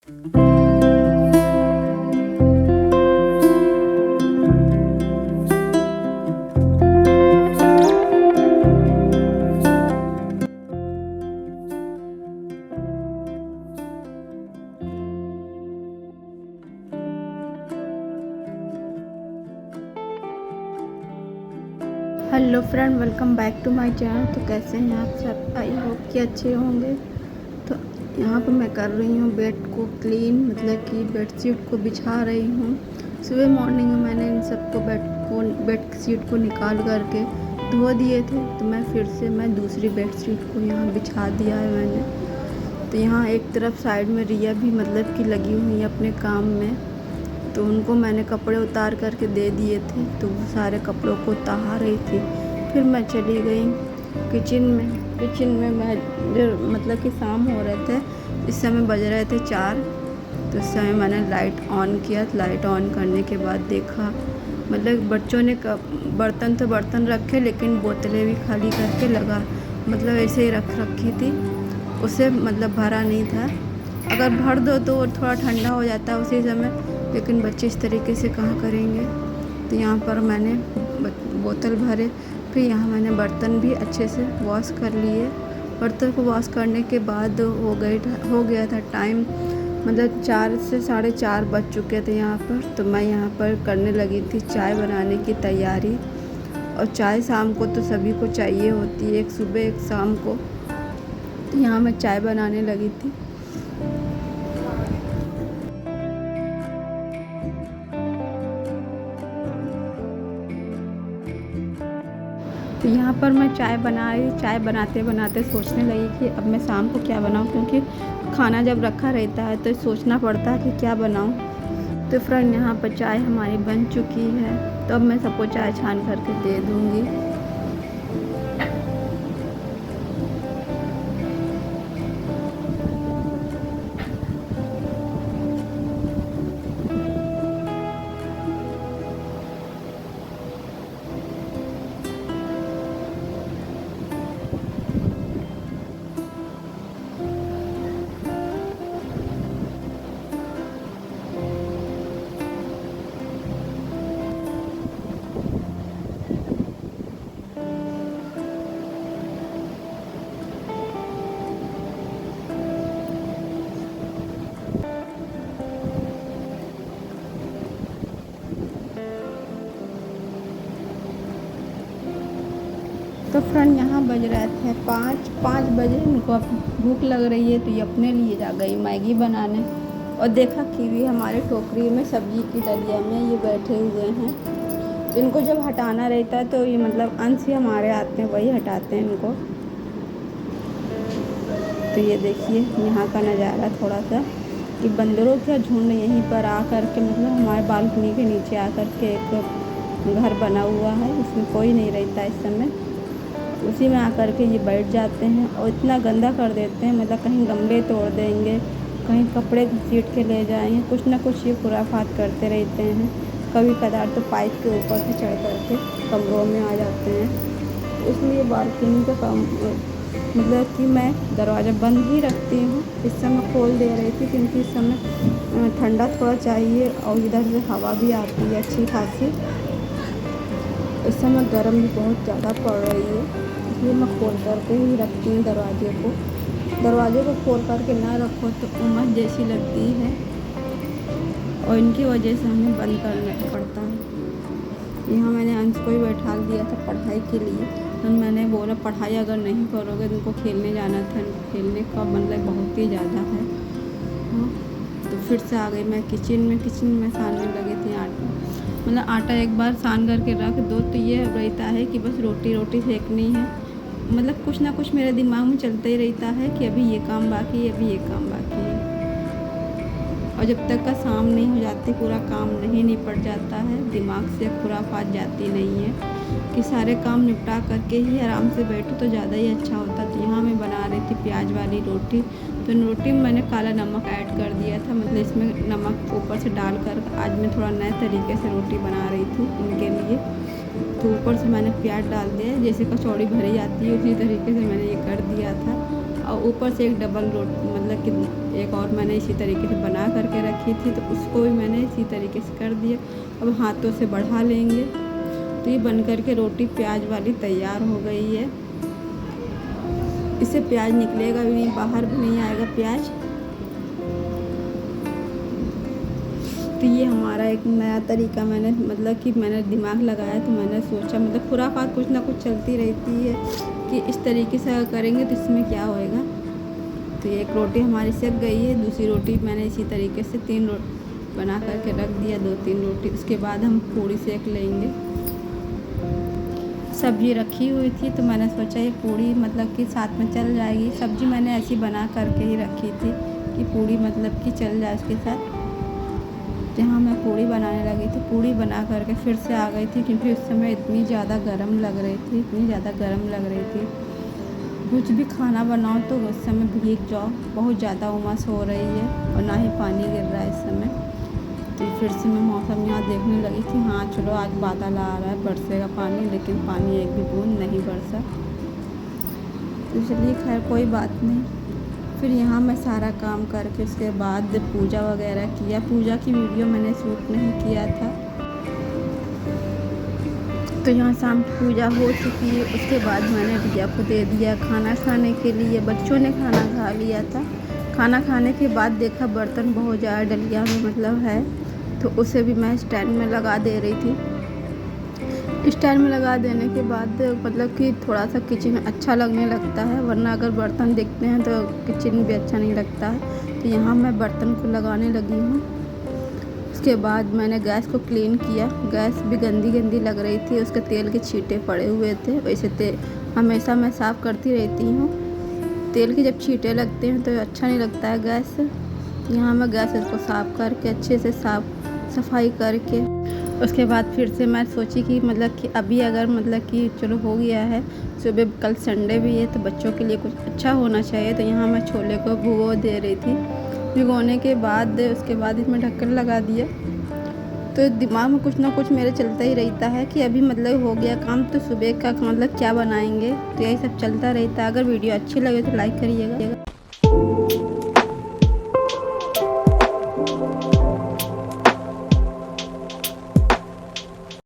Hello friend, welcome back to my channel. तो कैसे हैं आप सब? आई होप कि अच्छे होंगे। तो यहाँ पर मैं कर रही हूँ बेड को क्लीन, मतलब कि बेडशीट को बिछा रही हूँ। सुबह मॉर्निंग में मैंने इन सबको बेडशीट को निकाल करके धो दिए थे। तो मैं दूसरी बेडशीट को यहाँ बिछा दिया है मैंने। तो यहाँ एक तरफ साइड में रिया भी मतलब कि लगी हुई है अपने काम में। तो उनको मैंने कपड़े उतार करके दे दिए थे, तो वो सारे कपड़ों को उतार रही थी। फिर मैं चली गई किचन में मैं मतलब कि शाम हो रहे थे, इस समय बज रहे थे 4। तो इस समय मैंने लाइट ऑन किया। लाइट ऑन करने के बाद देखा, मतलब बच्चों ने बर्तन रखे, लेकिन बोतलें भी खाली करके लगा, मतलब ऐसे ही रख रखी थी, उसे मतलब भरा नहीं था। अगर भर दो तो थोड़ा ठंडा हो जाता है उसी समय, लेकिन बच्चे इस तरीके से कहाँ करेंगे। तो यहाँ पर मैंने बोतल भरे, फिर यहाँ मैंने बर्तन भी अच्छे से वॉश कर लिए। बर्तन को वॉश करने के बाद हो गया था टाइम, मतलब 4 से 4:30 बज चुके थे यहाँ पर। तो मैं यहाँ पर करने लगी थी चाय बनाने की तैयारी। और चाय शाम को तो सभी को चाहिए होती है, एक सुबह एक शाम को। तो यहाँ मैं चाय बनाने लगी थी। तो यहाँ पर मैं चाय बनाते बनाते सोचने लगी कि अब मैं शाम को क्या बनाऊँ, क्योंकि खाना जब रखा रहता है तो सोचना पड़ता है कि क्या बनाऊँ। तो फ्रेंड, यहाँ पर चाय हमारी बन चुकी है, तो अब मैं सबको चाय छान करके दे दूँगी। तो फ्रेंड, यहाँ बज रहे थे 5 बजे। इनको अब भूख लग रही है, तो ये अपने लिए जा गई मैगी बनाने। और देखा कीवी हमारे टोकरी में सब्जी की डलिया में ये बैठे हुए हैं। इनको जब हटाना रहता है तो ये मतलब अंश ही हमारे आते हैं, वही हटाते हैं इनको। तो ये देखिए यहाँ का नज़ारा थोड़ा सा, कि बंदरों का झुंड यहीं पर आ कर के, मतलब हमारे बालकनी के नीचे आ कर के एक घर बना हुआ है, उसमें कोई नहीं रहता इस समय। उसी में आकर के ये बैठ जाते हैं और इतना गंदा कर देते हैं, मतलब कहीं गमले तोड़ देंगे, कहीं कपड़े घसीट के ले जाएंगे, कुछ ना कुछ ये खुराफात करते रहते हैं। कभी कदार तो पाइप के ऊपर से चढ़ करके कमरों में आ जाते हैं। इसलिए बालकनी का काम, मतलब कि मैं दरवाज़ा बंद ही रखती हूँ। इस समय खोल दे रही थी क्योंकि इस समय ठंडा थोड़ा चाहिए और इधर से हवा भी आती है अच्छी खासी। इस समय गर्म भी बहुत ज़्यादा पड़ रही है, इसलिए मैं खोल करके ही रखती हूँ दरवाजे को खोल करके ना रखो तो उमस जैसी लगती है, और इनकी वजह से हमें बंद करना पड़ता है। यहाँ मैंने अंश को ही बैठा दिया था पढ़ाई के लिए, तो मैंने बोला पढ़ाई अगर नहीं करोगे तो उनको खेलने जाना था। खेलने का मतलब बहुत ही ज़्यादा है। हाँ, तो फिर से आ गई मैं किचन में सानने लगी थी आटा। मतलब आटा एक बार सान करके रख दो तो ये रहता है कि बस रोटी सेकनी है। मतलब कुछ ना कुछ मेरे दिमाग में चलता ही रहता है कि अभी ये काम बाकी है, अभी ये काम बाकी है। और जब तक का शाम नहीं हो जाती, पूरा काम नहीं निपट जाता है, दिमाग से खुराफात जाती नहीं है कि सारे काम निपटा करके ही आराम से बैठो तो ज़्यादा ही अच्छा होता। तो यहाँ मैं बना रही थी प्याज वाली रोटी। तो रोटी में मैंने काला नमक ऐड कर दिया था, मतलब इसमें नमक ऊपर से डाल कर आज मैं थोड़ा नए तरीके से रोटी बना रही थी इनके लिए। तो ऊपर से मैंने प्याज डाल दिया, जैसे कचौड़ी भरी जाती है उसी तरीके से मैंने ये कर दिया था। और ऊपर से एक डबल रोटी मतलब कि एक और मैंने इसी तरीके से बना करके रखी थी, तो उसको भी मैंने इसी तरीके से कर दिया। अब हाथों से बढ़ा लेंगे तो ये बन करके रोटी प्याज वाली तैयार हो गई है। इससे प्याज निकलेगा भी नहीं, बाहर भी नहीं आएगा प्याज। तो ये हमारा एक नया तरीका मैंने मतलब कि मैंने दिमाग लगाया, तो मैंने सोचा मतलब खुराफात कुछ ना कुछ चलती रहती है कि इस तरीके से करेंगे तो इसमें क्या होएगा। तो एक रोटी हमारी सेक गई है, दूसरी रोटी मैंने इसी तरीके से 3 रोटी बना करके रख दिया, 2-3 रोटी। उसके बाद हम पूड़ी सेक लेंगे। सब्ज़ी रखी हुई थी तो मैंने सोचा ये पूड़ी मतलब कि साथ में चल जाएगी। सब्ज़ी मैंने ऐसी बना करके ही रखी थी कि पूड़ी मतलब कि चल जाए उसके साथ। जहाँ मैं पूड़ी बनाने लगी थी, पूड़ी बना करके फिर से आ गई थी, क्योंकि उस समय इतनी ज़्यादा गर्म लग रही थी। कुछ भी खाना बनाओ तो उस समय भीग जाओ, बहुत ज़्यादा उमस हो रही है और ना ही पानी गिर रहा है इस समय। तो फिर से मैं मौसम यहाँ देखने लगी थी, हाँ चलो आज बादल आ रहा है, बरसेगा पानी, लेकिन पानी एक भी बूंद नहीं बरसा। तो चलिए खैर कोई बात नहीं। फिर यहाँ मैं सारा काम करके उसके बाद पूजा वगैरह किया। पूजा की वीडियो मैंने शूट नहीं किया था। तो यहाँ शाम की पूजा हो चुकी है। उसके बाद मैंने भैया को दे दिया खाना खाने के लिए। बच्चों ने खाना खा लिया था। खाना खाने के बाद देखा बर्तन बहुत ज़्यादा डलिया में मतलब है, तो उसे भी मैं स्टैंड में लगा दे रही थी। स्टैंड में लगा देने के बाद मतलब कि थोड़ा सा किचन अच्छा लगने लगता है, वरना अगर बर्तन देखते हैं तो किचन भी अच्छा नहीं लगता है। तो यहाँ मैं बर्तन को लगाने लगी हूँ। उसके बाद मैंने गैस को क्लीन किया। गैस भी गंदी लग रही थी, उसके तेल के छींटे पड़े हुए थे। वैसे हमेशा मैं साफ़ करती रहती हूँ। तेल के जब छींटे लगते हैं तो अच्छा नहीं लगता है गैस। यहाँ मैं गैस इसको साफ़ करके अच्छे से सफाई करके उसके बाद फिर से मैं सोची कि मतलब कि अभी अगर मतलब कि चलो हो गया है, सुबह कल संडे भी है तो बच्चों के लिए कुछ अच्छा होना चाहिए। तो यहाँ मैं छोले को भिगो दे रही थी। भिगोने के बाद उसके बाद इसमें ढक्कन लगा दिया। तो दिमाग में कुछ ना कुछ मेरे चलता ही रहता है कि अभी मतलब हो गया काम, तो सुबह का मतलब क्या बनाएंगे, तो यही सब चलता रहता है। अगर वीडियो अच्छी लगे तो लाइक करिएगा।